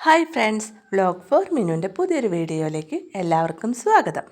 Hi friends, vlog four മിനുവിൻ്റെ പുതിയൊരു വീഡിയോയിലേക്ക് എല്ലാവർക്കും സ്വാഗതം.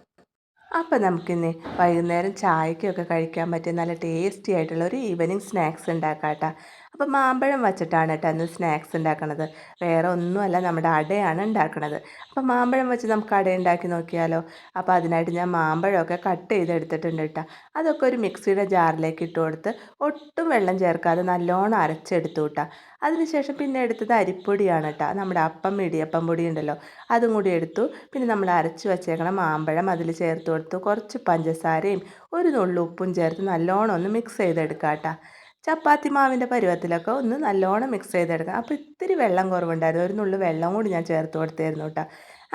അപ്പോൾ നമുക്കിന്ന് വൈകുന്നേരം ചായക്കൊക്കെ കഴിക്കാൻ പറ്റിയ നല്ല ടേസ്റ്റി ആയിട്ടുള്ള ഒരു ഈവനിങ് സ്നാക്സ് ഉണ്ടാക്കാം കേട്ടോ. അപ്പോൾ മാമ്പഴം വച്ചിട്ടാണ് കേട്ടോ അന്ന് സ്നാക്സ് ഉണ്ടാക്കണത്. വേറെ ഒന്നുമല്ല, നമ്മുടെ അടയാണ് ഉണ്ടാക്കണത്. അപ്പോൾ മാമ്പഴം വെച്ച് നമുക്ക് അട ഉണ്ടാക്കി നോക്കിയാലോ. അപ്പോൾ അതിനായിട്ട് ഞാൻ മാമ്പഴമൊക്കെ കട്ട് ചെയ്തെടുത്തിട്ടുണ്ട് കേട്ടോ. അതൊക്കെ ഒരു മിക്സിയുടെ ജാറിലേക്ക് ഇട്ട് കൊടുത്ത് ഒട്ടും വെള്ളം ചേർക്കാതെ നല്ലോണം അരച്ചെടുത്തു കേട്ടോ. അതിനുശേഷം പിന്നെ എടുത്തത് അരിപ്പൊടിയാണ് കേട്ടോ. നമ്മുടെ അപ്പം ഇടിയപ്പം പൊടി ഉണ്ടല്ലോ, അതും കൂടി എടുത്തു. പിന്നെ നമ്മൾ അരച്ച് വെച്ചേക്കണം മാമ്പഴം അതിൽ ചേർത്ത് കൊടുത്തു. കുറച്ച് പഞ്ചസാരയും ഒരു നുള്ളു ഉപ്പും ചേർത്ത് നല്ലോണം ഒന്ന് മിക്സ് ചെയ്തെടുക്കാം കേട്ടോ. ചപ്പാത്തി മാവിൻ്റെ പരുവത്തിലൊക്കെ ഒന്ന് നല്ലോണം മിക്സ് ചെയ്തെടുക്കാം. അപ്പോൾ ഇത്തിരി വെള്ളം കുറവുണ്ടായിരുന്നു, ഒരു നുള്ളു വെള്ളം കൂടി ഞാൻ ചേർത്ത് കൊടുത്തായിരുന്നു കേട്ടോ.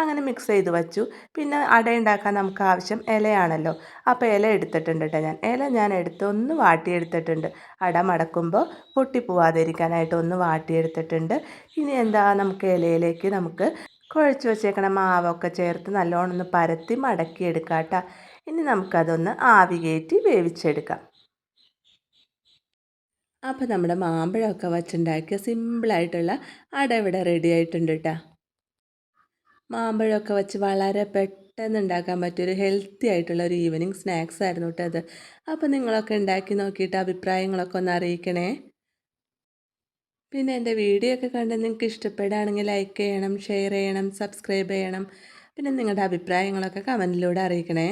അങ്ങനെ മിക്സ് ചെയ്ത് വച്ചു. പിന്നെ അട ഉണ്ടാക്കാൻ നമുക്ക് ആവശ്യം ഇലയാണല്ലോ. അപ്പോൾ ഇല എടുത്തിട്ടുണ്ട് കേട്ടോ. ഞാൻ എടുത്ത് ഒന്ന് വാട്ടിയെടുത്തിട്ടുണ്ട്. അട മടക്കുമ്പോൾ പൊട്ടിപ്പോവാതിരിക്കാനായിട്ട് ഒന്ന് വാട്ടിയെടുത്തിട്ടുണ്ട്. ഇനി എന്താ, നമുക്ക് ഇലയിലേക്ക് നമുക്ക് കുഴച്ച് വെച്ചേക്കണ മാവൊക്കെ ചേർത്ത് നല്ലോണം ഒന്ന് പരത്തി മടക്കിയെടുക്കാം കേട്ടോ. ഇനി നമുക്കതൊന്ന് ആവി കയറ്റി വേവിച്ചെടുക്കാം. അപ്പോൾ നമ്മുടെ മാമ്പഴമൊക്കെ വച്ചുണ്ടാക്കിയ സിമ്പിളായിട്ടുള്ള അട ഇവിടെ റെഡി ആയിട്ടുണ്ട് കേട്ടോ. മാമ്പഴമൊക്കെ വെച്ച് വളരെ പെട്ടെന്ന് ഉണ്ടാക്കാൻ പറ്റിയൊരു ഹെൽത്തി ആയിട്ടുള്ള ഒരു ഈവനിങ് സ്നാക്സ് ആയിരുന്നു കേട്ടോ അത്. അപ്പോൾ നിങ്ങളൊക്കെ ഉണ്ടാക്കി നോക്കിയിട്ട് അഭിപ്രായങ്ങളൊക്കെ ഒന്ന് അറിയിക്കണേ. പിന്നെ എൻ്റെ വീഡിയോ ഒക്കെ കണ്ട് നിങ്ങൾക്ക് ഇഷ്ടപ്പെടുകയാണെങ്കിൽ ലൈക്ക് ചെയ്യണം, ഷെയർ ചെയ്യണം, സബ്സ്ക്രൈബ് ചെയ്യണം. പിന്നെ നിങ്ങളുടെ അഭിപ്രായങ്ങളൊക്കെ കമൻറ്റിലൂടെ അറിയിക്കണേ.